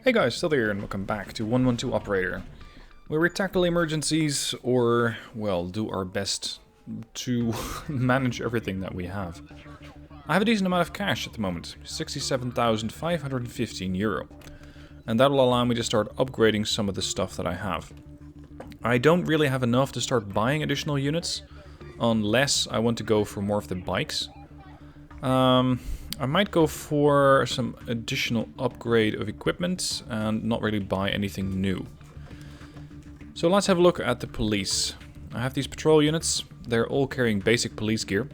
Hey guys, still here and welcome back to 112 Operator, where we tackle emergencies or, well, do our best to manage everything that we have. I have a decent amount of cash at the moment, 67,515 euro, and that'll allow me to start upgrading some of the stuff that I have. I don't really have enough to start buying additional units, unless I want to go for more of the bikes. I might go for some additional upgrade of equipment and not really buy anything new. So let's have a look at the police. I have these patrol units. They're all carrying basic police gear.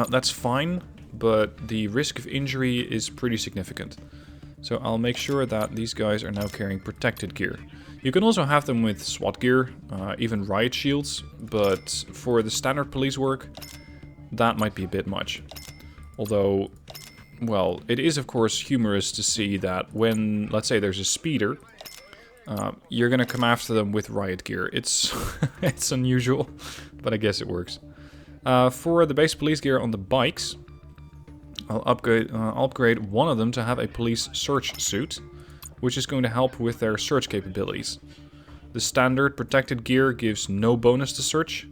That's fine, but the risk of injury is pretty significant. So I'll make sure that these guys are now carrying protected gear. You can also have them with SWAT gear, even riot shields, but for the standard police work, that might be a bit much. Although, well, it is of course humorous to see that when, let's say there's a speeder, you're gonna come after them with riot gear. It's it's unusual, but I guess it works. For the base police gear on the bikes, I'll upgrade one of them to have a police search suit, which is going to help with their search capabilities. The standard protected gear gives no bonus to search,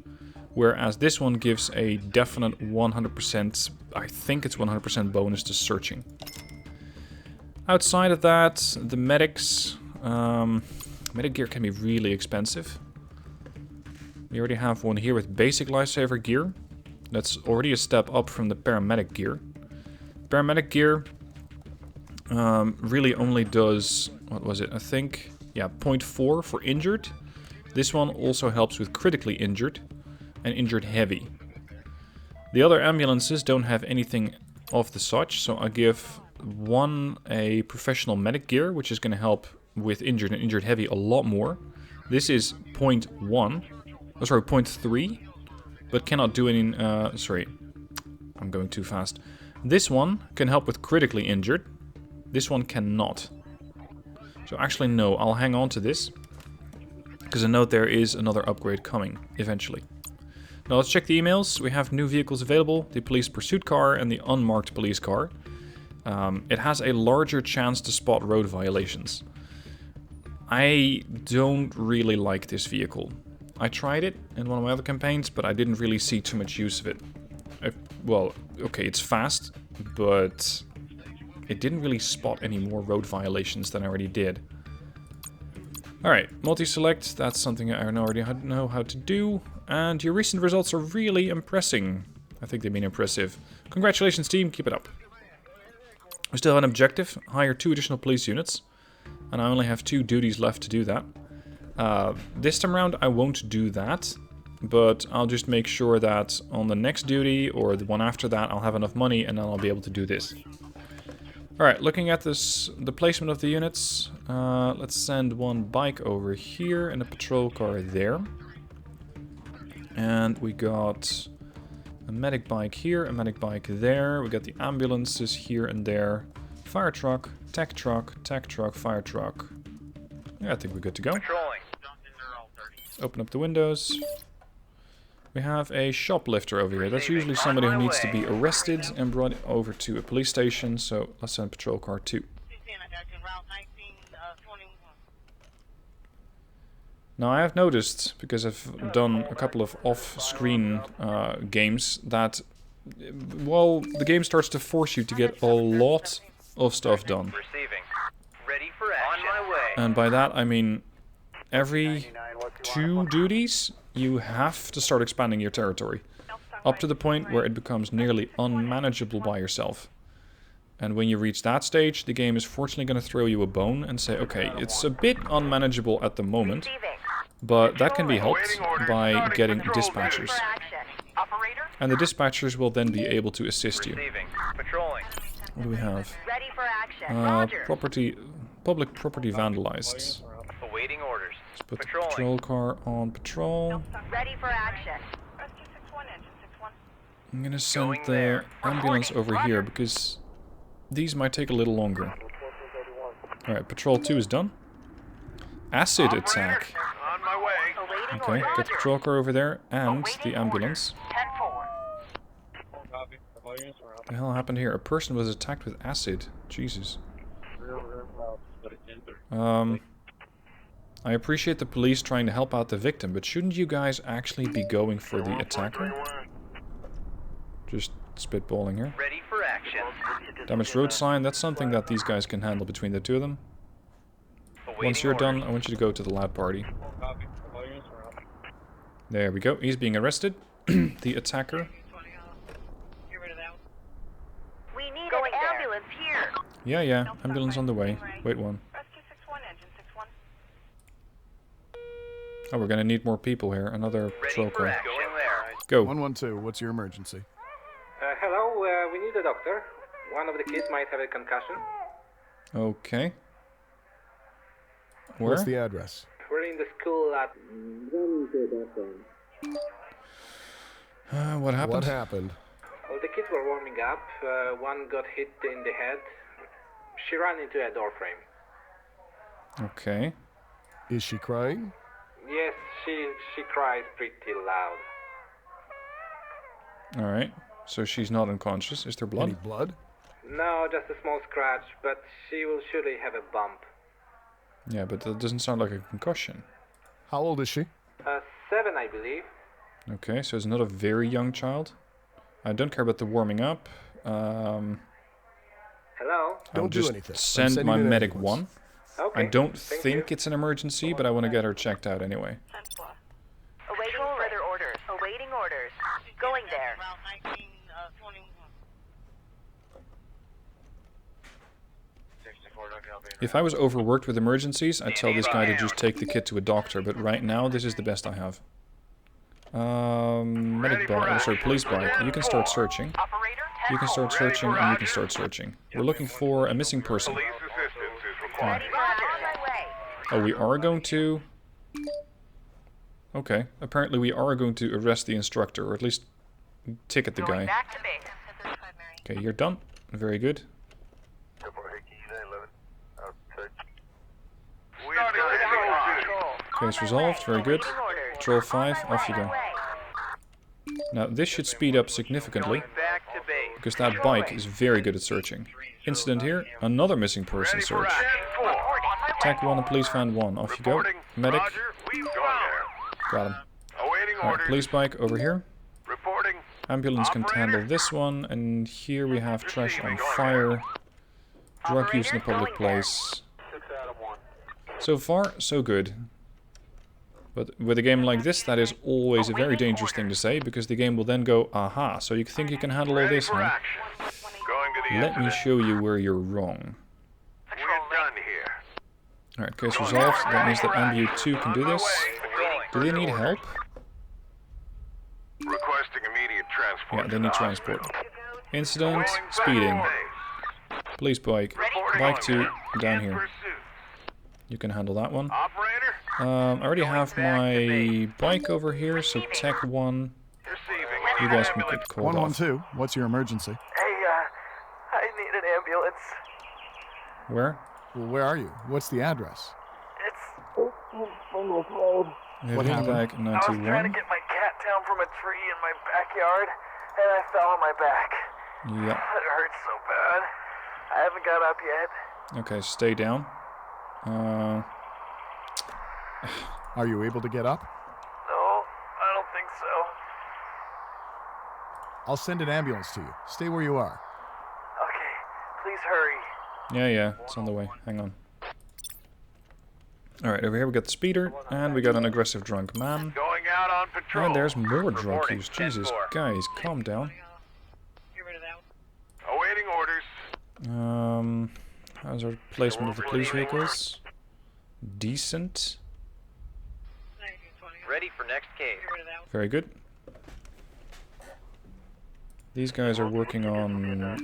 whereas this one gives a definite 100%, I think it's 100% bonus to searching. Outside of that, the medics, medic gear can be really expensive. We already have one here with basic lifesaver gear. That's already a step up from the paramedic gear. Paramedic gear really only does, what was it, I think, yeah, 0.4 for injured. This one also helps with critically injured and injured heavy. The other ambulances don't have anything of the such, so I give one a professional medic gear, which is going to help with injured and injured heavy a lot more. This is 0.1, oh sorry, 0.3, but cannot do any, sorry, I'm going too fast. This one can help with critically injured, this one cannot. So actually no, I'll hang on to this, because I know there is another upgrade coming eventually. Now let's check the emails. We have new vehicles available, the police pursuit car and the unmarked police car. It has a larger chance to spot road violations. I don't really like this vehicle. I tried it in one of my other campaigns, but I didn't really see too much use of it. Well, okay, it's fast, but it didn't really spot any more road violations than I already did. Alright, multi-select, that's something I already know how to do. And your recent results are really impressing. I think they mean impressive. Congratulations team, keep it up. We still have an objective, hire 2 additional police units. And I only have 2 duties left to do that. This time around I won't do that. But I'll just make sure that on the next duty or the one after that I'll have enough money and then I'll be able to do this. Alright, looking at this, the placement of the units. Let's send one bike over here and a patrol car there. And we got a medic bike here, a medic bike there. We got the ambulances here and there. Fire truck, tech truck, fire truck. Yeah, I think we're good to go. Open up the windows. We have a shoplifter over here. That's usually somebody who needs to be arrested and brought over to a police station. So let's send patrol car 2. Now I have noticed, because I've done a couple of off-screen games, that, well, the game starts to force you to get a lot of stuff done. And by that I mean every 2 duties you have to start expanding your territory, up to the point where it becomes nearly unmanageable by yourself. And when you reach that stage, the game is fortunately going to throw you a bone and say, okay, it's a bit unmanageable at the moment, but that can be helped by getting dispatchers. And the dispatchers will then be able to assist you. What do we have? Public property vandalized. Let's put the patrol car on patrol. I'm going to send the ambulance over here because these might take a little longer. Alright, patrol 2 is done. Acid attack. Okay, get the patrol car over there and the ambulance. What the hell happened here? A person was attacked with acid. Jesus. I appreciate the police trying to help out the victim, but shouldn't you guys actually be going for the attacker? Just spitballing here. Ready for action. Damaged road sign, that's something that these guys can handle between the two of them. Once you're done, I want you to go to the loud party. There we go, he's being arrested. The attacker. We need an ambulance here. Yeah, ambulance on the way. Wait one. Oh, we're gonna need more people here. Another patrol car. Go. 112, what's your emergency? Hello, we need a doctor. One of the kids might have a concussion. Okay. Where? What's the address? We're in the school at... What happened? What happened? Well, the kids were warming up. One got hit in the head. She ran into a door frame. Okay. Is she crying? Yes, she cries pretty loud. Alright. So she's not unconscious. Is there blood? Any blood? No, just a small scratch, but she will surely have a bump. Yeah, but that doesn't sound like a concussion. How old is she? 7, I believe. Okay, so it's not a very young child. I don't care about the warming up. Hello? Don't do just anything. I'm send sending my an medic ambulance. 1. Okay. I don't thank think you. it's an emergency, but I want to get her checked out anyway. Awaiting further orders. Awaiting orders. Going there. If I was overworked with emergencies, I'd tell this guy to just take the kid to a doctor, but right now, this is the best I have. Medic bike, sorry, police bike. You can start searching. You can start searching, and you can start searching. We're looking for a missing person. Oh, oh, we are going to... Okay, apparently we are going to arrest the instructor, or at least ticket the guy. Okay, you're done. Very good. Case resolved, very good. Patrol 5, off you go. Now this should speed up significantly, because that bike is very good at searching. Incident here, another missing person search. Attack 1 and police van 1, off you go. Medic. Got him. Alright, police bike over here. Ambulance can handle this one, and here we have trash on fire. Drug use in a public place. So far, so good. But with a game like this, that is always a very dangerous thing to say, because the game will then go, aha, so you think you can handle all this, huh? Let me show you where you're wrong. Alright, case resolved. That means that Ambu 2 can do this. Do they need help? Yeah, they need transport. Incident, speeding. Police bike. Bike 2, down here. You can handle that one. I already have my bike over here, so Tech 1. You guys can get called off. 112, what's your emergency? Hey, I need an ambulance. Where? Well, where are you? What's the address? It's on the road. What happened? Back I was trying to 91. get my cat down from a tree in my backyard, and I fell on my back. Yeah. It hurts so bad. I haven't got up yet. Okay, stay down. Are you able to get up? No, I don't think so. I'll send an ambulance to you. Stay where you are. Okay, please hurry. Yeah, it's on the way. Hang on. Alright, over here we got the speeder, and we got an aggressive drunk man. Going out on patrol. And there's more drug Reporting use. Jesus, 10-4. guys, calm down. Awaiting orders. How's our placement of the police vehicles? Decent. Ready for next case. Very good. These guys are working on the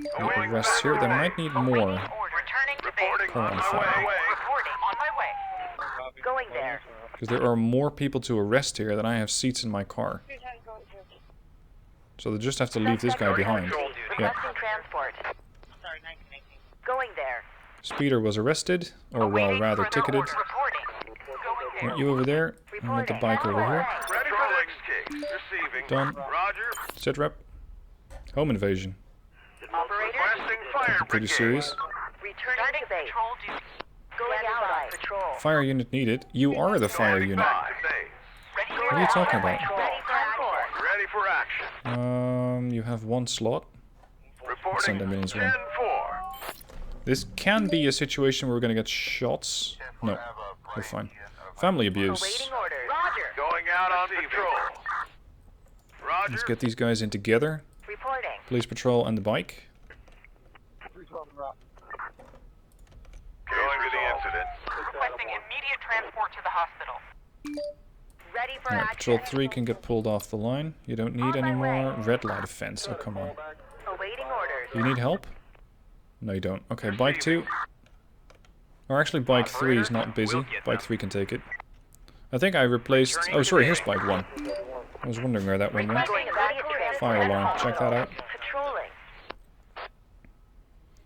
arrests here. They might need more. Returning to base. Reporting Car on on my fire. way. Reporting on my way. Going there. Because there are more people to arrest here than I have seats in my car. So they just have to leave this guy behind. Yeah. Requesting transport. Going there. Speeder was arrested, or well, rather ticketed. Reporting. Want you over there, and want the bike over here. Ready for next case. Receiving. Done. Roger. Sit rep. Home invasion. Operator. Requesting fire Pretty brigade. serious. Returning to base. Going out on patrol. Fire unit needed. You are the fire unit. Back to base. What are you talking about? Ready for action. Ready for action. You have one slot. Reporting Send them in as well. 10-4. This can be a situation where we're gonna get shots. No, we're fine. Family abuse. Awaiting orders. Roger. Going out on patrol. Roger. Let's get these guys in together. Reporting. Police patrol and the bike. Going to the incident. Requesting immediate transport to the hospital. Ready for Alright, action. patrol 3 can get pulled off the line. You don't need any more red light offense. Oh, come on. Awaiting orders. You need help? No, you don't. Okay, bike 2. Or actually, bike 3 is not busy. Bike 3 can take it. I think I replaced... Oh, sorry, here's bike 1. I was wondering where that one went. Requesting immediate transport. Fire alarm, check that out. Patrolling.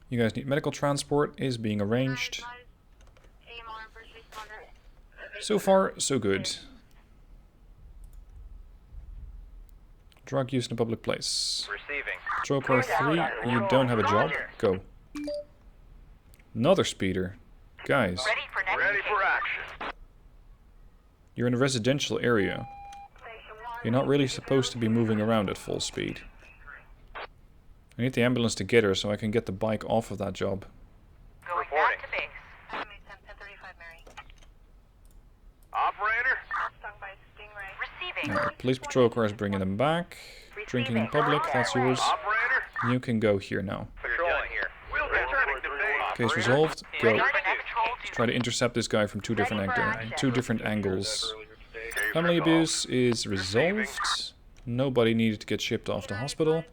You guys need medical transport, is being arranged. So far, so good. Drug use in a public place. Receiving. Patrol car 3, you don't have a job. Go. Another speeder. Guys, Ready for next Ready case. for action. you're in a residential area. You're not really supposed to be moving around at full speed. I need the ambulance to get her so I can get the bike off of that job. Going Reporting. back to base. Operator. Receiving. Alright, police patrol car is bringing them back. Drinking in public, that's yours. Operator. You can go here now. Patrolling here. We'll be returning to base. Case resolved. Go. Ready for next case. Try to intercept this guy from two different angles. Family abuse is resolved. Nobody needed to get shipped off to hospital.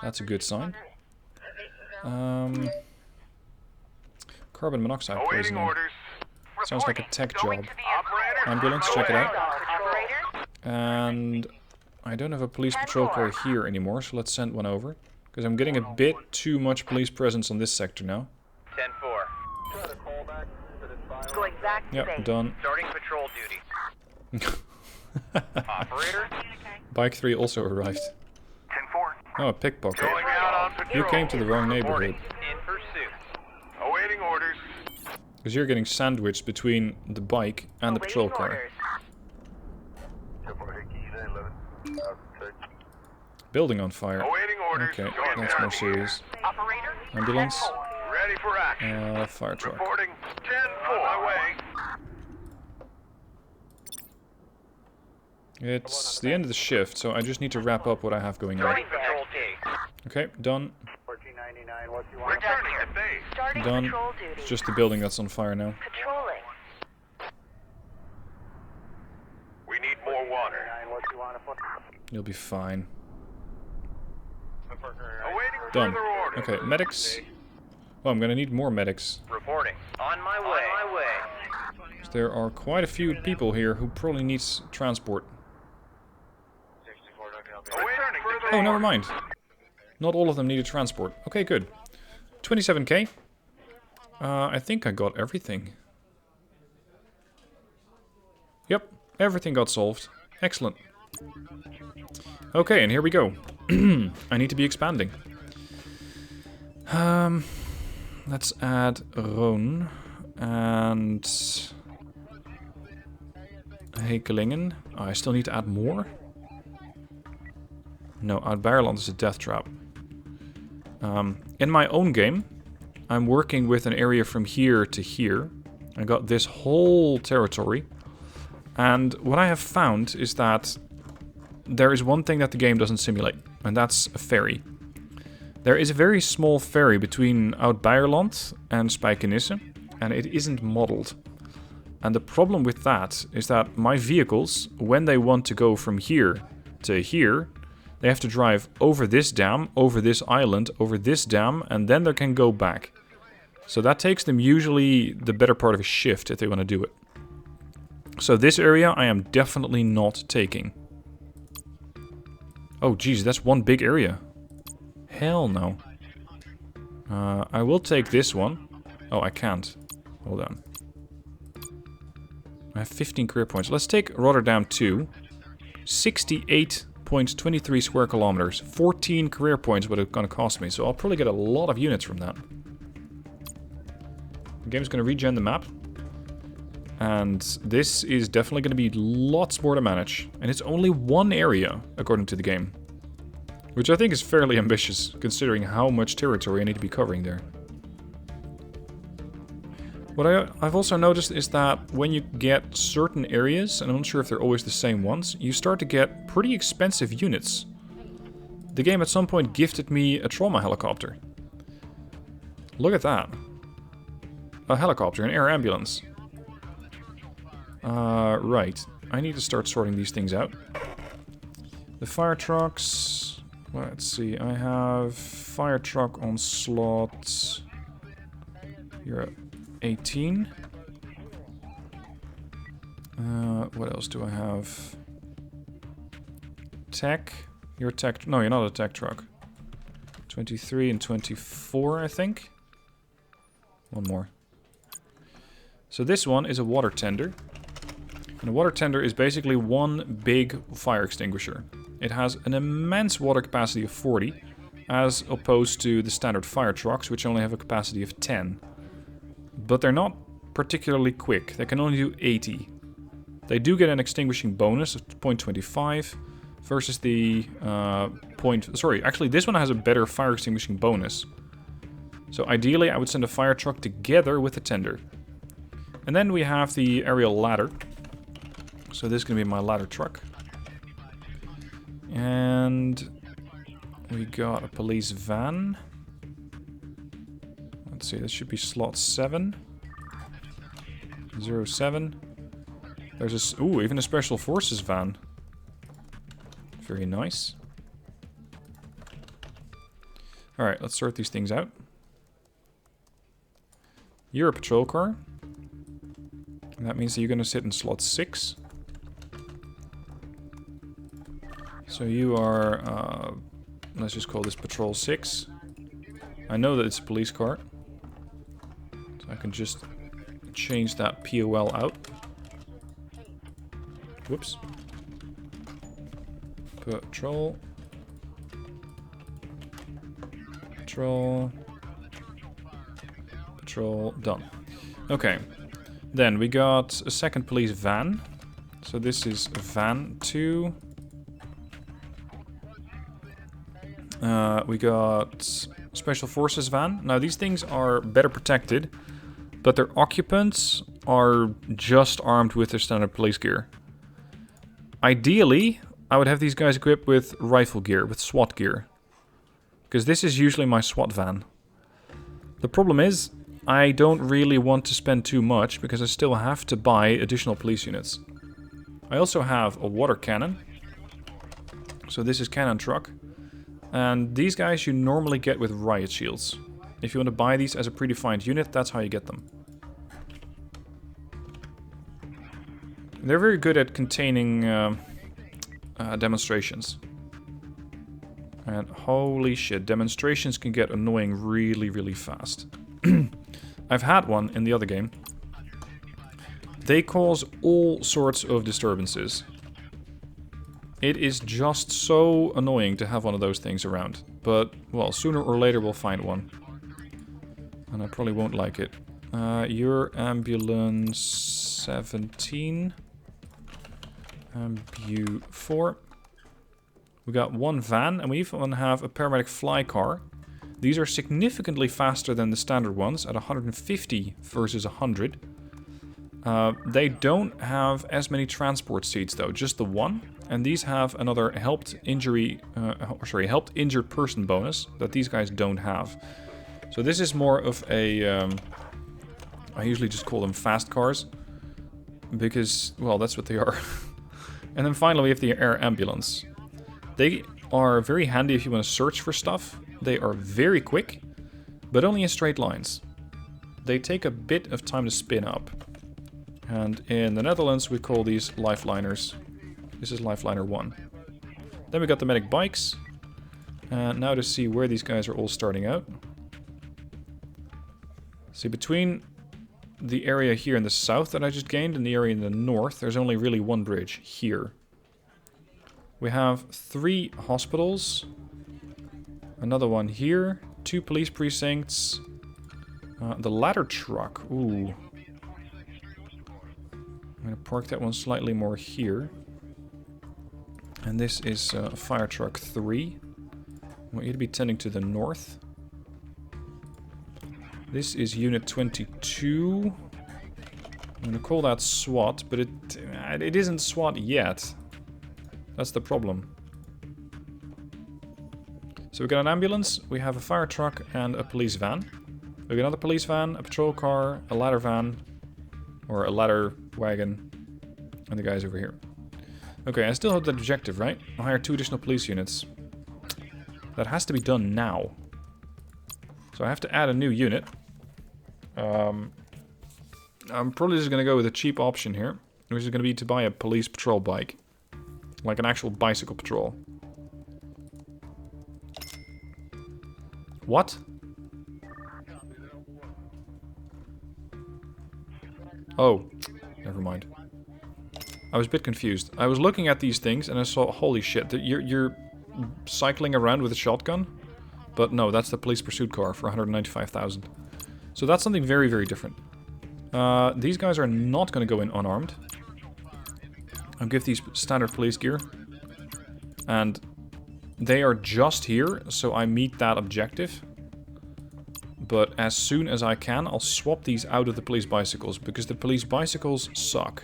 That's a good sign. Carbon monoxide Awaiting poisoning. orders. Sounds like a tech Going job. to the Operator. Ambulance, check it out. Operator. And I don't have a police patrol car here anymore, so let's send one over. Because I'm getting a bit too much police presence on this sector now. 10-4. Going back to Yep, base. done. Starting patrol duty. Operator. Bike 3 also arrived. 10-4. Oh, a pickpocket. Going out on patrol. You came to the wrong neighborhood. In pursuit. Awaiting orders. Because you're getting sandwiched between the bike and the patrol Awaiting car. orders. Building on fire. Awaiting orders. Okay, Going that's down more here. serious. Operator. Ambulance. Ready for action. Fire truck. Reporting 10-4. On my way. It's the end of the shift, so I just need to wrap up what I have going on. Starting patrol duty. Okay, done. Returning to base. Starting Done. patrol duty. It's just the building that's on fire now. Patrolling. We need more water. You'll be fine. Awaiting Done. further orders. Okay, medics. Oh, I'm gonna need more medics. Reporting. On my way. On my way. There are quite a few people here who probably needs transport. Awaiting further Oh, never orders. mind. Not all of them needed transport. Okay, good. 27k. I think I got everything. Yep, everything got solved. Excellent. Okay, and here we go. I need to be expanding. Let's add Roon and Hekelingen. Oh, I still need to add more. No, Oud-Beierland is a death trap. In my own game, I'm working with an area from here to here. I got this whole territory. And what I have found is that there is one thing that the game doesn't simulate, and that's a ferry. There is a very small ferry between Oud-Beierland and Spijkenisse, and it isn't modeled. And the problem with that is that my vehicles, when they want to go from here to here, they have to drive over this dam, over this island, over this dam, and then they can go back. So that takes them usually the better part of a shift if they want to do it. So this area I am definitely not taking. Oh geez, that's one big area. Hell no. I will take this one. Oh, I can't. Hold on. I have 15 career points. Let's take Rotterdam 2. 68.23 square kilometers. 14 career points what it's going to cost me. So I'll probably get a lot of units from that. The game's going to regen the map. And this is definitely going to be lots more to manage. And it's only one area, according to the game. Which I think is fairly ambitious, considering how much territory I need to be covering there. What I've also noticed is that when you get certain areas, and I'm not sure if they're always the same ones, you start to get pretty expensive units. The game at some point gifted me a trauma helicopter. Look at that. A helicopter, an air ambulance. Right. I need to start sorting these things out. The fire trucks... Let's see, I have fire truck on slot... You're at 18. What else do I have? Tech. You're a tech... No, you're not a tech truck. 23 and 24, I think. One more. So this one is a water tender. And a water tender is basically one big fire extinguisher. It has an immense water capacity of 40, as opposed to the standard fire trucks, which only have a capacity of 10. But they're not particularly quick. They can only do 80. They do get an extinguishing bonus of 0.25 versus the actually this one has a better fire extinguishing bonus. So ideally I would send a fire truck together with a tender. And then we have the aerial ladder. So this is going to be my ladder truck. And we got a police van. Let's see, this should be slot 7. 07. There's a... Ooh, even a special forces van. Very nice. Alright, let's sort these things out. You're a patrol car. And that means that you're going to sit in slot 6. So you are... let's just call this patrol 6. I know that it's a police car. So I can just change that POL out. Whoops. Patrol. Patrol. Patrol. Done. Okay. Then we got a second police van. So this is van 2. We got special forces van. Now these things are better protected, but their occupants are just armed with their standard police gear. Ideally, I would have these guys equipped with rifle gear, with SWAT gear. Because this is usually my SWAT van. The problem is, I don't really want to spend too much, because I still have to buy additional police units. I also have a water cannon. So this is cannon truck. And these guys you normally get with riot shields. If you want to buy these as a predefined unit, that's how you get them. They're very good at containing demonstrations. And holy shit, demonstrations can get annoying really, really fast. I've had one in the other game. They cause all sorts of disturbances. It is just so annoying to have one of those things around. But, well, sooner or later we'll find one. And I probably won't like it. Your ambulance 17. Ambu 4. We got one van, and we even have a paramedic fly car. These are significantly faster than the standard ones, at 150 versus 100. They don't have as many transport seats though, just the one. And these have another helped injured person bonus that these guys don't have. So this is more of a, I usually just call them fast cars. Because, well, that's what they are. And then finally we have the air ambulance. They are very handy if you want to search for stuff. They are very quick, but only in straight lines. They take a bit of time to spin up. And in the Netherlands we call these lifeliners. This is lifeliner 1. Then we got the medic bikes. And now to see where these guys are all starting out. See, between the area here in the south that I just gained and the area in the north, there's only really one bridge here. We have 3 hospitals. Another one here. 2 police precincts. The ladder truck. Ooh. I'm going to park that one slightly more here. And this is fire truck 3. I want you to be tending to the north. This is unit 22. I'm going to call that SWAT, but it isn't SWAT yet. That's the problem. So we've got an ambulance, we have a fire truck and a police van. We've got another police van, a patrol car, a ladder van, or a ladder wagon, and the guys over here. Okay, I still have that objective, right? I'll hire 2 additional police units. That has to be done now. So I have to add a new unit. I'm probably just going to go with a cheap option here, which is going to be to buy a police patrol bike. Like an actual bicycle patrol. What? Oh, never mind. I was a bit confused. I was looking at these things and I saw, holy shit, you're cycling around with a shotgun? But no, that's the police pursuit car for 195,000. So that's something very, very different. These guys are not going to go in unarmed. I'll give these standard police gear. And they are just here, so I meet that objective. But as soon as I can, I'll swap these out of the police bicycles, because the police bicycles suck.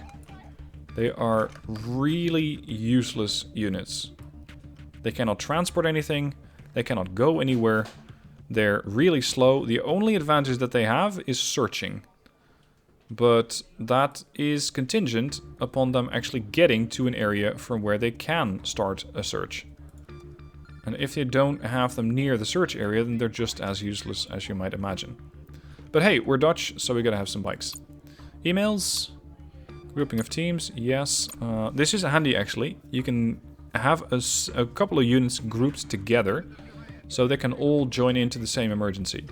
They are really useless units. They cannot transport anything, they cannot go anywhere, they're really slow. The only advantage that they have is searching. But that is contingent upon them actually getting to an area from where they can start a search. And if they don't have them near the search area, then they're just as useless as you might imagine. But hey, we're Dutch, so we gotta have some bikes. Emails. Grouping of teams, yes. This is handy actually. You can have a couple of units grouped together, so they can all join into the same emergency.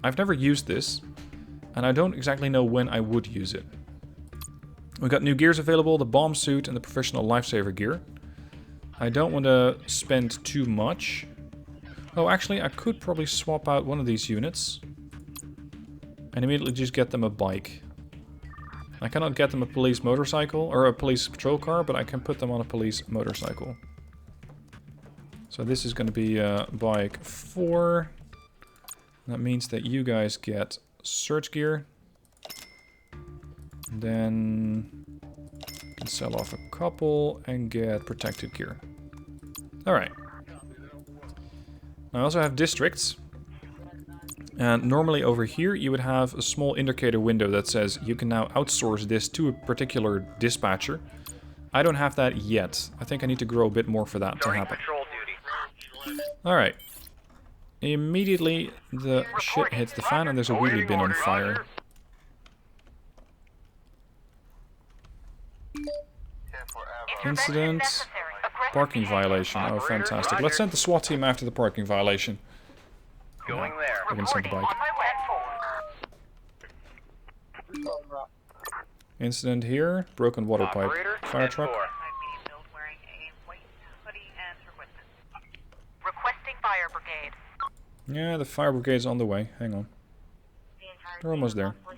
I've never used this, and I don't exactly know when I would use it. We've got new gears available, the bomb suit and the professional lifesaver gear. I don't want to spend too much. Oh, actually, I could probably swap out one of these units and immediately just get them a bike. I cannot get them a police motorcycle or a police patrol car, but I can put them on a police motorcycle. So this is going to be bike 4. That means that you guys get search gear. And then you can sell off a couple and get protected gear. Alright. I also have districts. And normally over here you would have a small indicator window that says you can now outsource this to a particular dispatcher. I don't have that yet. I think I need to grow a bit more for that to happen. Alright. Immediately the shit hits the fan and there's a wheelie bin on fire. Incident. Parking violation. Oh, fantastic. Let's send the SWAT team after the parking violation. Going there. We're gonna send the bike. Incident here. Broken water pipe. Fire truck. Requesting fire brigade. Yeah, the fire brigade's on the way. Hang on. They're almost there. What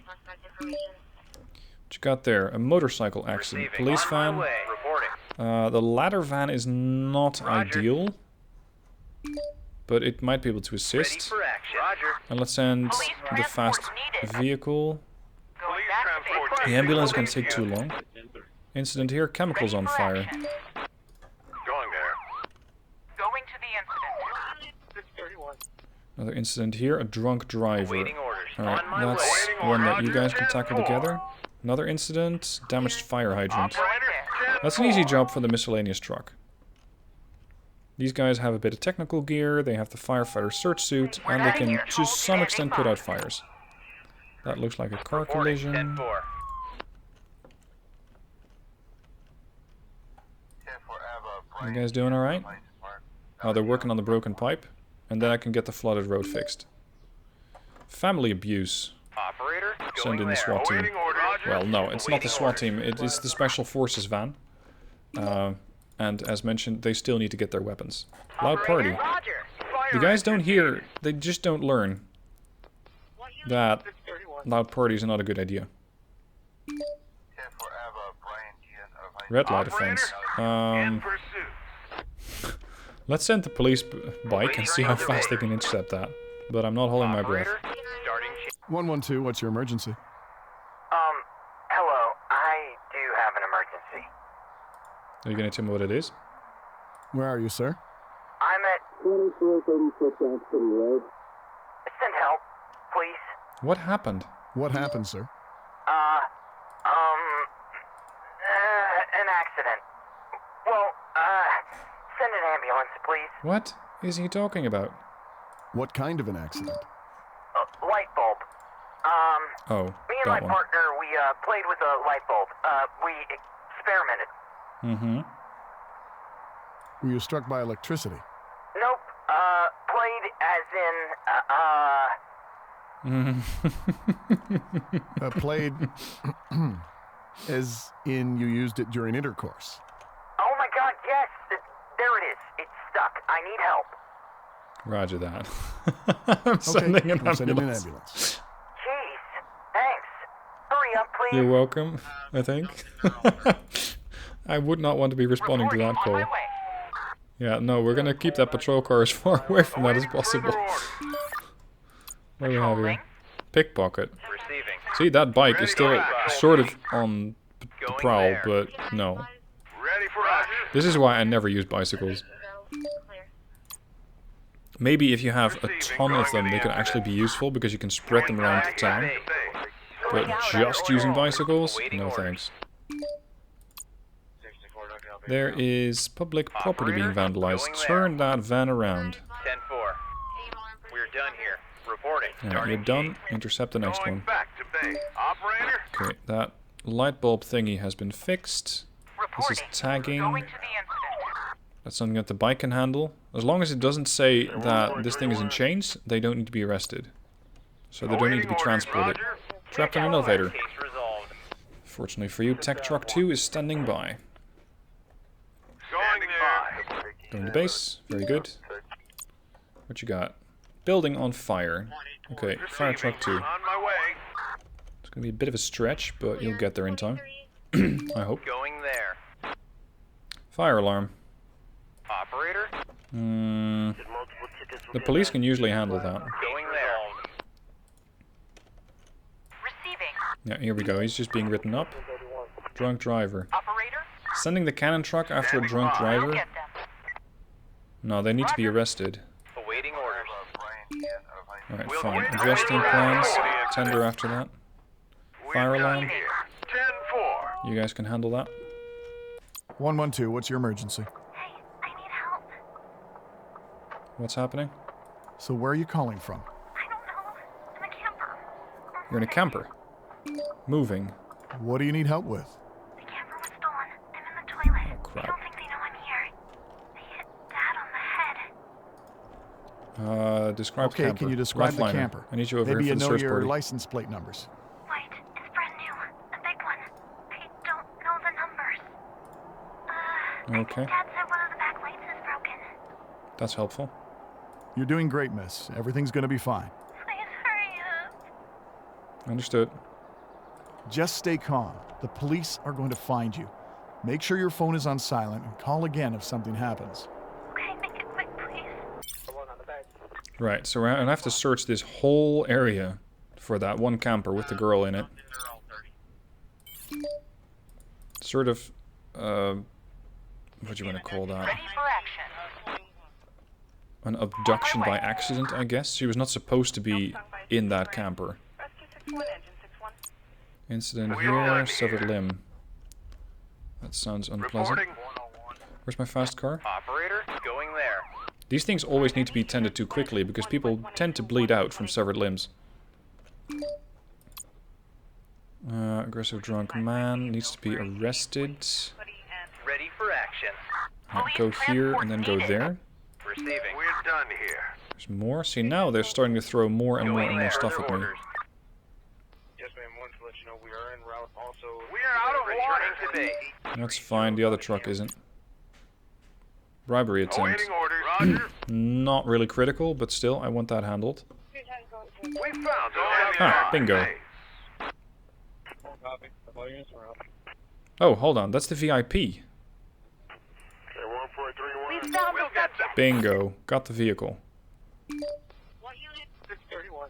you got there? A motorcycle accident. Police van. The ladder van is not ideal, but it might be able to assist. And let's send the fast vehicle. The ambulance is going to take too long. Incident here. Chemicals on fire. Going there. Going to the incident. Another incident here. A drunk driver. Alright, that's one that you guys can tackle together. Another incident. Damaged fire hydrant. That's an easy job for the miscellaneous truck. These guys have a bit of technical gear, they have the firefighter search suit, and they can, to some extent, put out fires. That looks like a car collision. You guys doing alright? Oh, they're working on the broken pipe, and then I can get the flooded road fixed. Family abuse. Send in the SWAT team. Well, no, it's not the SWAT team, it is the Special Forces van. And as mentioned, they still need to get their weapons. Loud party. The guys don't hear, they just don't learn that loud parties are not a good idea. Red light offense. In pursuit. Let's send the police bike and see how fast they can intercept that. But I'm not holding my breath. Operator, starting 112, what's your emergency? Hello. I do have an emergency. Are you gonna tell me what it is? Where are you, sir? I'm at... Send help, please. What happened? What happened, sir? An accident. Well, send an ambulance, please. What is he talking about? What kind of an accident? Light bulb. Oh, Me and my that one. partner, we, played with a light bulb. We experimented. Mm-hmm. Were you struck by electricity? Nope. Played as in, Played as in you used it during intercourse. Oh my god, yes! There it is. It's stuck. I need help. Roger that. I'm sending an I'm sending an ambulance. ambulance. Jeez. Thanks. Hurry up, please. You're welcome, I think. I would not want to be responding to that On my call. way. Yeah, no, we're gonna keep that patrol car as far away from that as possible. What do we have here? Pickpocket. Receiving. See, that bike is still sort of on the prowl, but no. Ready for action. This is why I never use bicycles. Maybe if you have a ton of them, they could actually be useful because you can spread them around the town. But just using bicycles? No thanks. There is public property being vandalized. Turn that van around. 10-4. We're done here. Reporting. Alright, you're done. Intercept the next Going one. back to bay. Operator. Okay, that light bulb thingy has been fixed. This is Reporting. tagging. Going to the incident. That's something that the bike can handle. As long as it doesn't say that this thing is in chains, they don't need to be arrested. So they don't need to be transported. Trapped in an elevator. Case resolved. Fortunately for you, Tech Truck 2 is standing by. Going there. Going to base. Very good. What you got? Building on fire. Okay, Fire Truck 2. On my way. It's going to be a bit of a stretch, but you'll get there in time. I hope. Going there. Fire alarm. Operator. The police can usually handle that. Going there. Receiving. Yeah, here we go. He's just being written up. Drunk driver. Operator. Sending the cannon truck after a drunk I'll driver? get them. No, they need to be arrested. Awaiting orders. Alright, fine. Adjusting plans. Tender after that. Fire We're done alarm. here. 10-4. You guys can handle that. 112, what's your emergency? Hey, I need help. What's happening? So where are you calling from? I don't know. I'm a camper. You're in a camper. Moving. What do you need help with? The camper was stolen. I'm in the toilet. Oh, crap. I don't think they know I'm here. They hit Dad on the head. Describe Okay, camper. can you describe the Redliner. camper? I need you over Maybe here you for the know search your party. license plate numbers. White. It's brand new. A big one. I don't know the numbers. I Okay. think Dad said one of the back lights is broken. That's helpful. You're doing great, miss. Everything's gonna be fine. Please hurry up. Understood. Just stay calm. The police are going to find you. Make sure your phone is on silent and call again if something happens. Okay, make it quick, please. Right, so we're gonna have to search this whole area for that one camper with the girl in it. Sort of, what do you want to call that? Ready for action. An abduction by accident, I guess. She was not supposed to be in that camper. Rescue 61, engine 61. Incident We're done here, here. severed limb. That sounds unpleasant. Reporting. Where's my fast car? Operator. Going there. These things always need to be tended to quickly because people tend to bleed out from severed limbs. Aggressive drunk man needs to be arrested. Ready for action. Right, go here and then go there. Receiving. We're done here. There's more. See, now they're starting to throw more and more and more stuff at me. Yes, ma'am. Wanted to let you know we are en route. Also, We are out of water today. That's fine. The other truck isn't. Bribery attempt. Awaiting orders. Roger. Not really critical, but still, I want that handled. We found Ah, bingo. Oh, hold on. That's the VIP. We found the subject. Bingo. Got the vehicle. What unit? 631.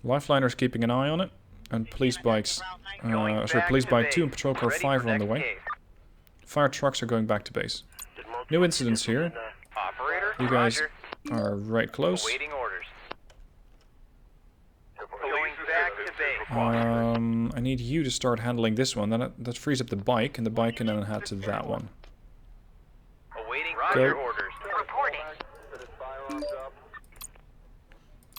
Lifeliner's keeping an eye on it. And police bikes... sorry, police bike 2 and patrol car 5 are on the way. Fire trucks are going back to base. No incidents here. Operator, You guys Roger. are right close. Awaiting orders. Going back to base. I need you to start handling this one. Then that frees up the bike, and the bike can then head to that one. Awaiting Go. Roger orders. Reporting.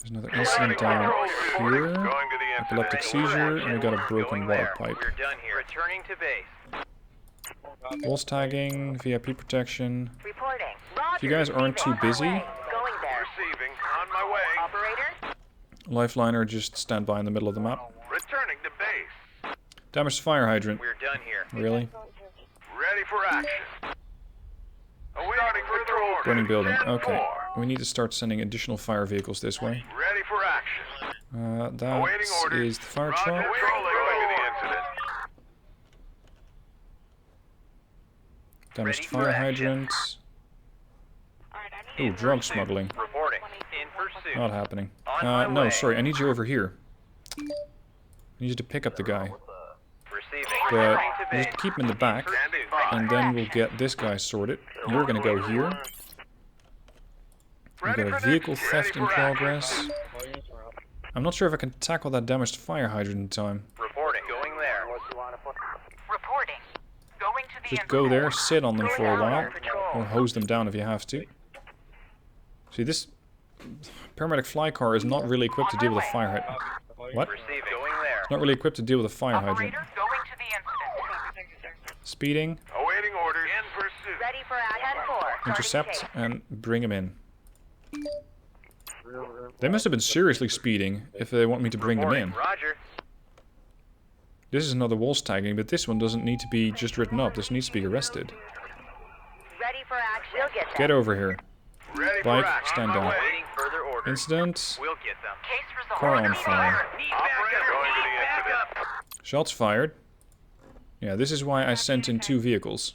There's another incident down here. Going to the Epileptic incident. seizure, and we got a broken Going water there. pipe. We're done here. Returning to base. Walls tagging, VIP protection. Reporting. If you guys aren't too busy, Going there. Receiving. On my way. Operator. Lifeliner just stand by in the middle of the map. Returning to base. Damaged fire hydrant. We're done here. Really? Ready for action. Awaiting patrol orders. Burning building. 10-4. Okay. We need to start sending additional fire vehicles this way. Ready for action. That Awaiting orders. is the fire Roger. truck. Going to the incident. Damaged Ready for fire action. hydrant. Ooh, drug smuggling. Reporting. In pursuit. Not happening. On my No, way. sorry. I need you over here. I need you to pick up the guy. Receiving. But Returning to just base. keep him in the back, Standing by. and then we'll get this guy sorted. You're gonna go here. We've got a vehicle theft in progress. I'm not sure if I can tackle that damaged fire hydrant in time. Reporting. Going there. Reporting. Going to the Just go there, sit on them for a while, or hose them down if you have to. See, this paramedic fly car is not really equipped to deal with a fire hydrant. What? Receiving. Going there. It's not really equipped to deal with a fire hydrant. Operator. Going to the incident. Speeding, Awaiting orders. In pursuit. Ready for action. 10-4. intercept, and bring him in. They must have been seriously speeding if they want me to bring them in. Roger. This is another walls tagging, but this one doesn't need to be just written up. This needs to be arrested. Ready for action. We'll get Get over here. Ready Bike, for action. stand On my down. way. Awaiting further orders. Incident. We'll get them. Case resolved. Car on fire. Need backup. Going to the incident. Shots fired. Yeah, this is why I sent in 2 vehicles.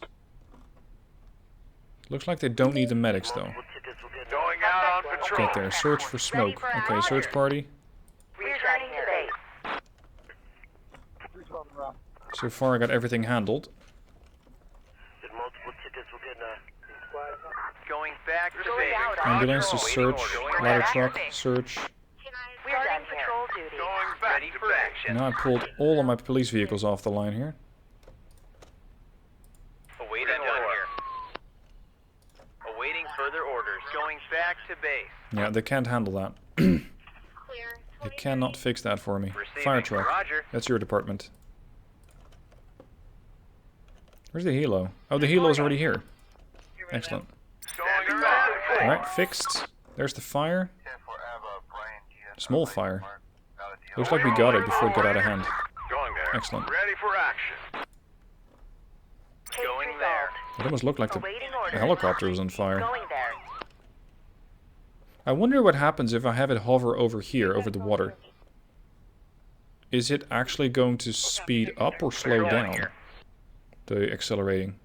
Looks like they don't need the medics though. Going out on patrol. Get there. Search for smoke. Okay, search party. Returning to base. So far I got everything handled. Going back to Going base. out. Ambulance to Awaiting search. orders. Ladder truck, search. We're done patrol duty. Going back to action. Now I pulled all of my police vehicles off the line here. Awaiting order. Awaiting further orders. Going back to base. Yeah, they can't handle that. They cannot fix that for me. Receiving. Fire truck. Roger. That's your department. Where's the helo? Oh, the helo is already here. Excellent. Going back. Alright, fixed. There's the fire. Small fire. Looks like we got it before it got out of hand. Going there. Excellent. Ready for action. Going there. It almost looked like the Awaiting orders. helicopter was on fire. Going there. I wonder what happens if I have it hover over here, over the water. Is it actually going to speed up or slow down? The accelerating.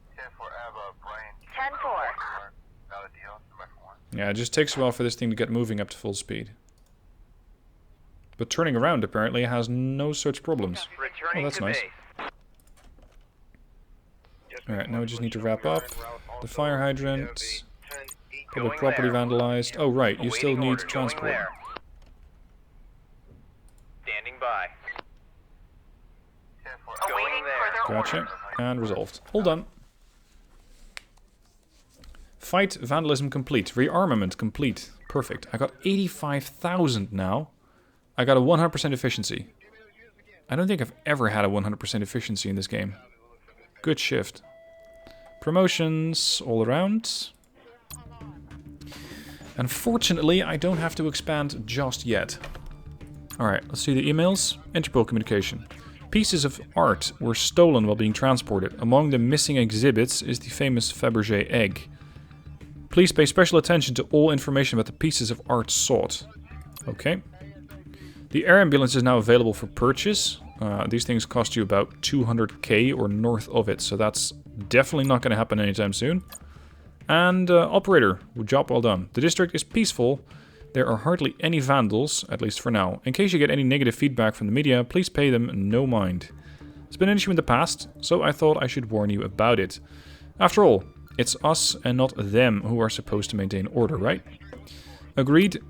10-4. Yeah, it just takes a while for this thing to get moving up to full speed. But turning around apparently has no such problems. Returning Oh, that's to nice. base. Alright, now we just need to wrap up. The fire hydrant. Public Going property there. vandalized. Oh right, you still Awaiting need orders. Going transport. there. Standing by. Going there. Gotcha. And resolved. All done. Fight vandalism complete. Rearmament complete. Perfect. I got 85,000 now. I got a 100% efficiency. I don't think I've ever had a 100% efficiency in this game. Good shift. Promotions all around. Unfortunately, I don't have to expand just yet. Alright, let's see the emails. Interpol communication. Pieces of art were stolen while being transported. Among the missing exhibits is the famous Fabergé egg. Please pay special attention to all information about the pieces of art sought. Okay. The air ambulance is now available for purchase. These things cost you about 200k or north of it, so that's definitely not going to happen anytime soon. And operator, job well done. The district is peaceful. There are hardly any vandals, at least for now. In case you get any negative feedback from the media, please pay them no mind. It's been an issue in the past, so I thought I should warn you about it. After all, it's us and not them who are supposed to maintain order, right? Agreed.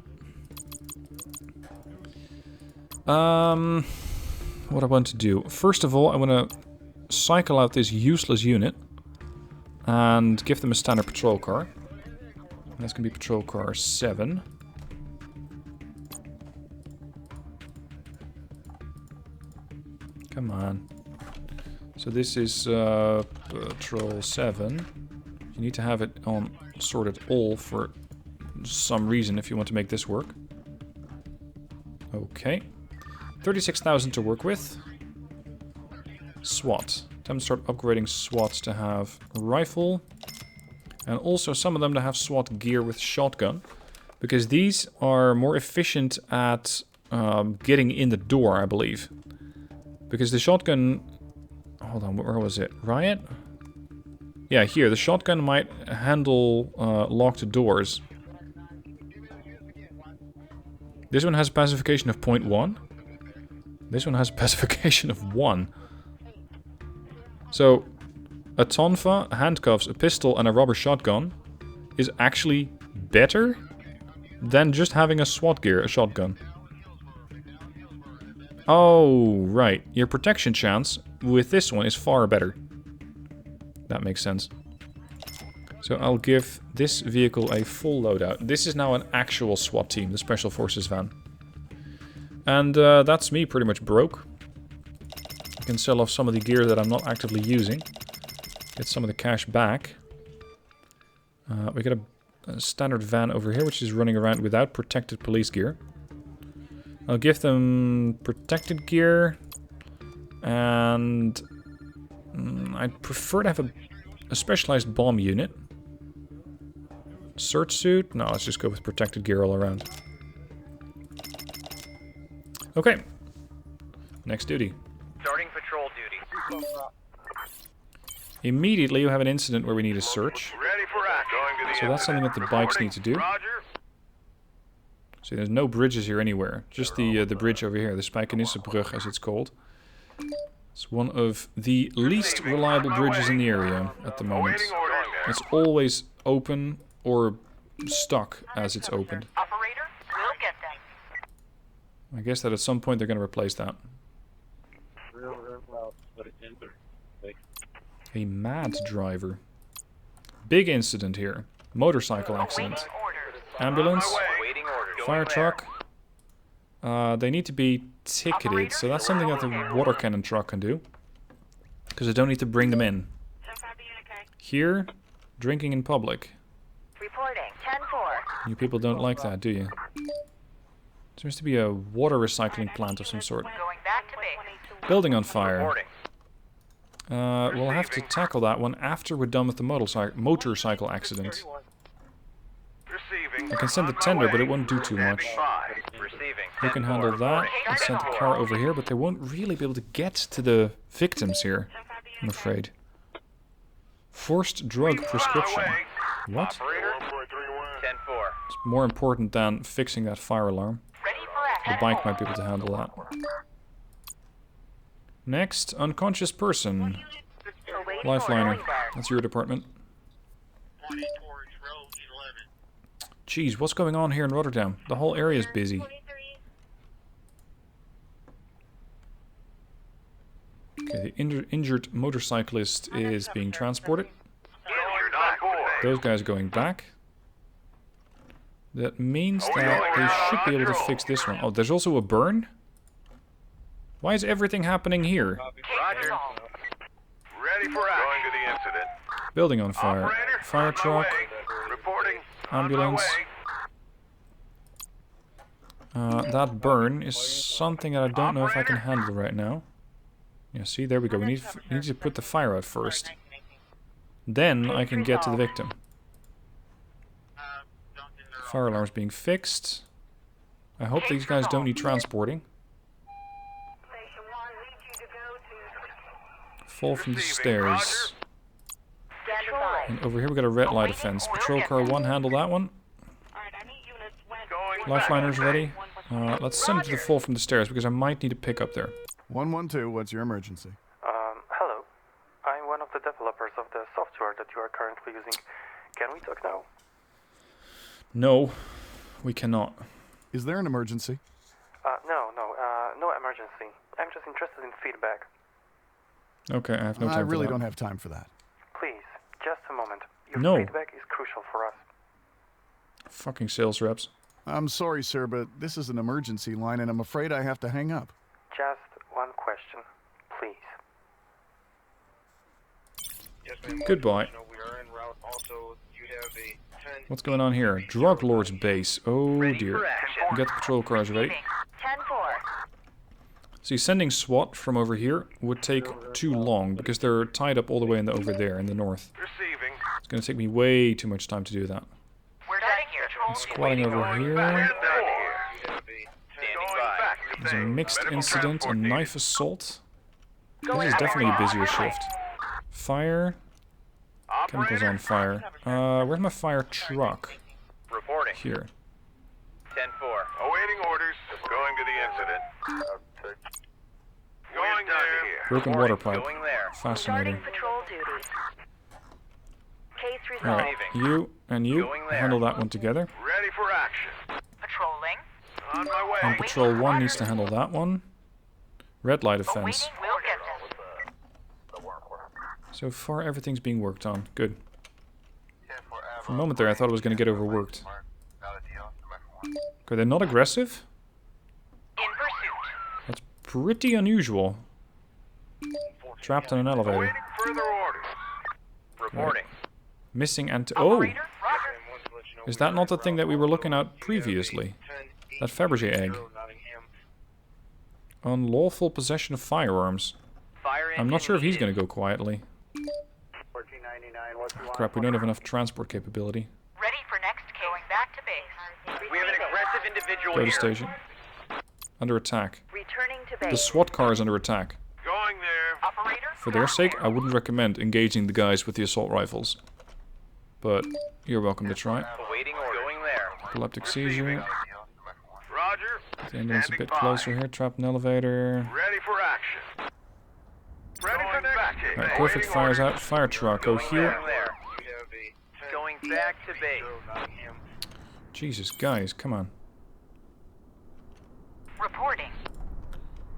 What I want to do. First of all, I want to cycle out this useless unit and give them a standard patrol car. That's going to be patrol car 7. Come on. So this is patrol 7. You need to have it on sorted all for some reason if you want to make this work. Okay. 36,000 to work with. SWAT. Time to start upgrading SWATs to have rifle. And also some of them to have SWAT gear with shotgun. Because these are more efficient at getting in the door, I believe. Because the shotgun... Hold on, where was it? Riot? Yeah, here. The shotgun might handle locked doors. This one has a pacification of 0.1. This one has a pacification of 1. So, a tonfa, handcuffs, a pistol, and a rubber shotgun is actually better than just having a SWAT gear, a shotgun. Oh, right. Your protection chance with this one is far better. That makes sense. So I'll give this vehicle a full loadout. This is now an actual SWAT team, the Special Forces van. And that's me pretty much broke. I can sell off some of the gear that I'm not actively using. Get some of the cash back. We got a standard van over here, which is running around without protected police gear. I'll give them protected gear. And I'd prefer to have a specialized bomb unit. Search suit? No, let's just go with protected gear all around. Okay. Next duty. Starting patrol duty. Immediately you have an incident where we need a search. Ready for action. So that's something that the bikes need to do. Roger. See, there's no bridges here anywhere. Just the bridge over here, the Spijkenissebrug as it's called. It's one of the least reliable bridges in the area at the moment. It's always open or stuck as it's opened. Operator, we'll get them. I guess that at some point they're going to replace that. A mad driver. Big incident here. Motorcycle accident. Ambulance. Fire truck. They need to be ticketed, so that's something that the water cannon truck can do. Because I don't need to bring them in. Here, drinking in public. Reporting 10-4. You people don't like that, do you? Seems to be a water recycling plant of some sort. Going back to base. Building on fire. We'll have to tackle that one after we're done with the motorcycle accident. I can send the tender, but it won't do too much. You can handle that. Let's send the car over here, but they won't really be able to get to the victims here, I'm afraid. Forced drug prescription. What? It's more important than fixing that fire alarm. The bike might be able to handle that. Next, unconscious person. Lifeliner. That's your department. Jeez, what's going on here in Rotterdam? The whole area is busy. Okay, the injured motorcyclist is being transported. Those guys are going back. That means that they should be able to fix this one. Oh, there's also a burn? Why is everything happening here? Roger. Ready for action. Going to the incident. Building on fire. Fire truck. Reporting. Ambulance. That burn is something that I don't know if I can handle right now. Yeah, see, there we go. We need to put the fire out first. Then I can get to the victim. Fire alarm's being fixed. I hope these guys don't need transporting. Fall from the stairs. Stand aside. And over here we got a red light offense. Patrol car 1, handle that one. Lifeliner's ready. Let's send it to the fall from the stairs because I might need a pickup there. 112, what's your emergency? Hello. I'm one of the developers of the software that you are currently using. Can we talk now? No, we cannot. Is there an emergency? No emergency. I'm just interested in feedback. Okay, I have no time I for really that. don't have time for that. Please, just a moment. Your No. feedback is crucial for us. Fucking sales reps. I'm sorry, sir, but this is an emergency line, and I'm afraid I have to hang up. Just one question, please. Goodbye. What's going on here? Drug Lord's base. Oh dear. Get the patrol cars ready. 10-4. See, sending SWAT from over here would take too long because they're tied up all the way over there in the north. Receiving. It's going to take me way too much time to do that. We're done here. Squatting over here. Standing by. There's a mixed incident, a knife assault. This is definitely a busier shift. Fire. Chemicals on fire. Where's my fire truck? Reporting. Here. 10-4. Awaiting orders. Going to the incident. Going there. Broken water pipe. Going there. Fascinating. Starting patrol duties. Case resolved. Alright, you and you handle that one together. Ready for action. Patrolling. On my way. And patrol 1 needs to handle that one. Red light offense. Waiting. We'll get them. So far everything's being worked on. Good. For a moment there I thought it was going to get overworked. Okay, they're not aggressive? In pursuit. That's pretty unusual. Trapped in an elevator. Awaiting further orders. Reporting. Missing oh! Operator, Roger. Is that not the thing that we were looking at previously? That Fabergé egg. Unlawful possession of firearms. I'm not sure if he's going to go quietly. Crap, we don't have enough transport capability. Ready for next case. Going back to base. We have an aggressive individual Go to here. station. Under attack. Returning to The base. SWAT car is under attack. Going there. Operator. For their sake, I wouldn't recommend engaging the guys with the assault rifles. But you're welcome to try. Awaiting orders. Going there. Epileptic seizure. Roger. The engine's a Standing bit by. closer here. Trapped in elevator. Ready for action. Ready for next case. Alright, perfect. Fires out. Fire truck. Go here. Going back to base. Jesus, guys, come on. Reporting.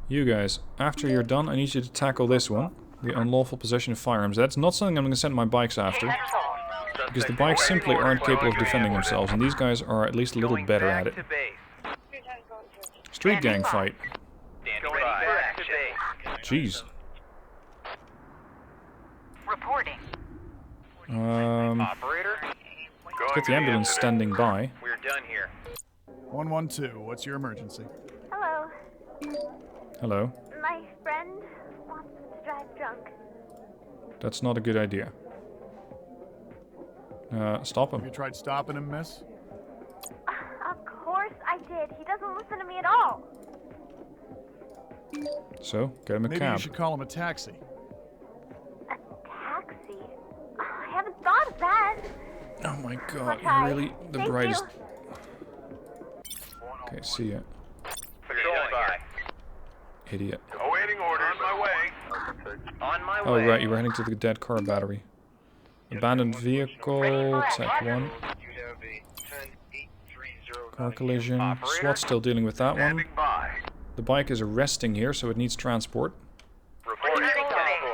You guys, after you're done, I need you to tackle this one. The unlawful possession of firearms. That's not something I'm going to send my bikes after. Because the bikes simply aren't capable of defending themselves. And these guys are at least a little better at it. Street gang fight. Jeez. Reporting. Operator. Let's get the ambulance standing by. We're done here. 112, what's your emergency? Hello. Hello. My friend wants to drive drunk. That's not a good idea. Stop Have you him. Uh, tried stopping him, miss? Of course I did. He doesn't listen to me at all. So, get him a Maybe cab. you should call him a taxi. A taxi? I haven't thought of that. Oh my god, Okay. you're really the Thank brightest. you. Okay, see ya. Patrolling by. Idiot. Awaiting orders. On my way. On my Oh way. right, you were heading to the dead car battery. Abandoned vehicle, Tech 1. Car collision. SWAT's still dealing with that one. Standing by. The bike is arresting here, so it needs transport. Reporting.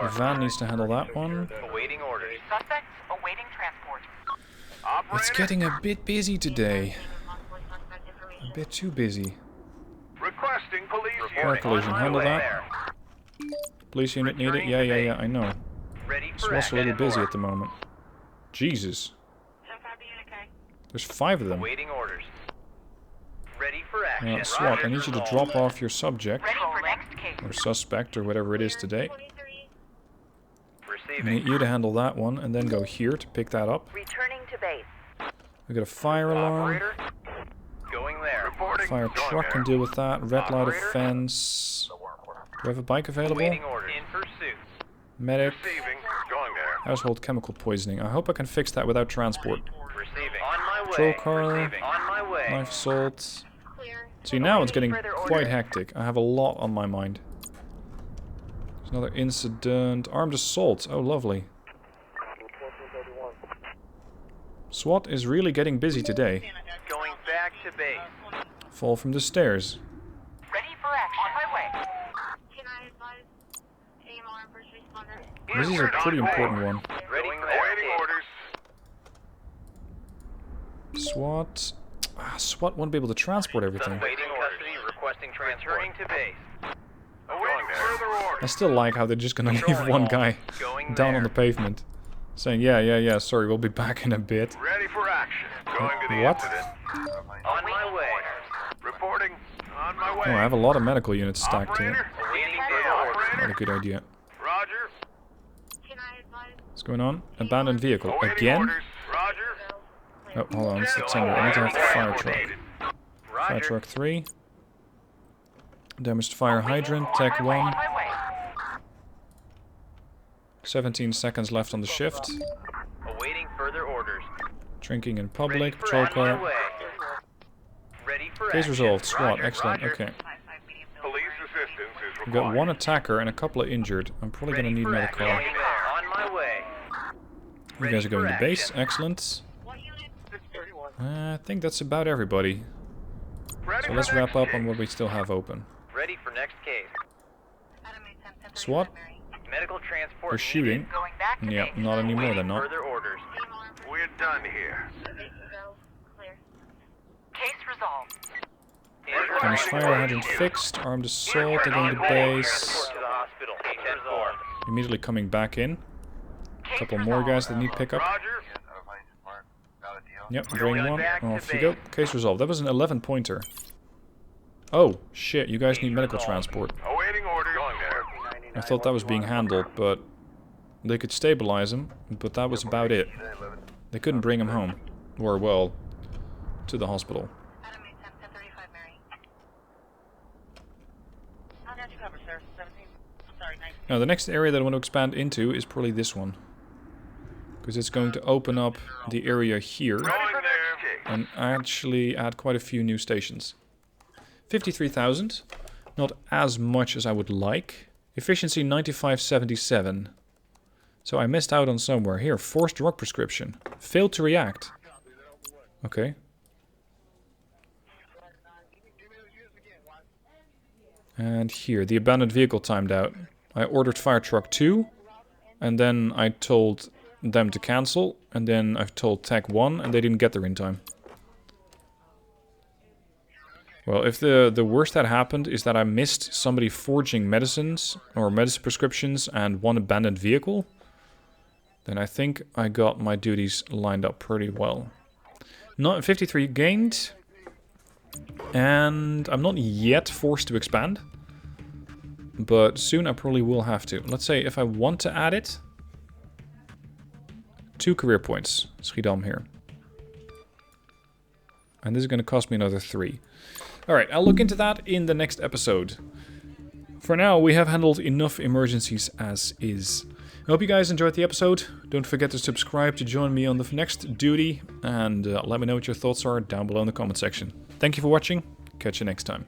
The van needs to handle that one. Awaiting orders. Suspects awaiting transport. It's getting a bit busy today. A bit too busy. Requesting police Car unit. collision, On my handle way that. there. Police unit needed? Yeah, I know. Ready for SWAT's a little action. busy at the moment. Jesus. There's 5 of them. Awaiting orders. Ready for action. SWAT, I need you to drop off your subject, Ready for next case. or suspect, or whatever it is today. I Receiving. need you to handle that one, and then go here to pick that up. Returning to base. We got a fire alarm. Operator. Going there. Reporting. Fire truck can deal with that. Red light offense. Do I have a bike available? Awaiting orders. In pursuit. Medic. Receiving. Going there. Household chemical poisoning. I hope I can fix that without transport. Receiving. On my way. Patrol car. Receiving. On my way. Knife assault. See, now it's getting quite hectic. I have a lot on my mind. There's another incident. Armed assault. Oh, lovely. SWAT is really getting busy today. Going back to base. Fall from the stairs. Ready for action. On my way. Can I advise AMR and first responder? This is a pretty important one. Ready for awaiting orders. SWAT. SWAT won't be able to transport everything. Waiting custody, requesting returning to base. Awaiting further orders. I still like how they're just gonna leave one guy down on the pavement. Saying, yeah, sorry, we'll be back in a bit. Ready for action. Going to the What? incident. On my way. Reporting. On my way. Oh, I have a lot of medical units stacked Operator. here. Awaiting Not operator. a good idea. Roger. Can I advise? What's going on? Abandoned vehicle. Awaiting Again? orders. Roger. Oh, hold on, it's the tender. I need to have the fire truck. Fire truck 3. Damaged fire hydrant, tech 1. On my way. 17 seconds left on the shift. Awaiting further orders. Drinking in public, patrol car. Ready for Case action. resolved, SWAT, Roger, excellent, Roger. okay. Police assistance is We've got required. one attacker and a couple of injured. I'm probably gonna need another car. On my way. You guys are going to base, excellent. I think that's about everybody. Ready So for let's next wrap up case. on what we still have open. Ready for next case. SWAT? Medical transport. We're shooting. Going back to Yeah, base. not anymore Awaiting then, not. further orders. We're done here. Clear. Case resolved. Damaged fire hydrant fixed. Armed assault, they're going to base. To the hospital. Case resolved. Immediately coming back in. A couple more guys that need pickup. Roger. Yep, bring one. Off you go. Case resolved. That was an 11-pointer. Oh, shit, you guys need medical transport. Awaiting orders. Going there. I thought that was being handled, but they could stabilize him, but that was about it. They couldn't bring him home. Or, well, to the hospital. Now, the next area that I want to expand into is probably this one. Because it's going to open up the area here Going there. and actually add quite a few new stations. 53,000. Not as much as I would like. Efficiency 9577. So I missed out on somewhere. Here, forced drug prescription. Failed to react. Okay. And here, the abandoned vehicle timed out. I ordered fire truck 2. And then I told them to cancel. And then I've told tech 1 and they didn't get there in time. Well, if the worst that happened is that I missed somebody forging medicines or medicine prescriptions and one abandoned vehicle, then I think I got my duties lined up pretty well. Not 53 gained, and I'm not yet forced to expand, but soon I probably will have to. Let's say if I want to add it, 2 career points, Schiedam here. And this is going to cost me another 3. Alright, I'll look into that in the next episode. For now, we have handled enough emergencies as is. I hope you guys enjoyed the episode. Don't forget to subscribe to join me on the next duty. And let me know what your thoughts are down below in the comment section. Thank you for watching. Catch you next time.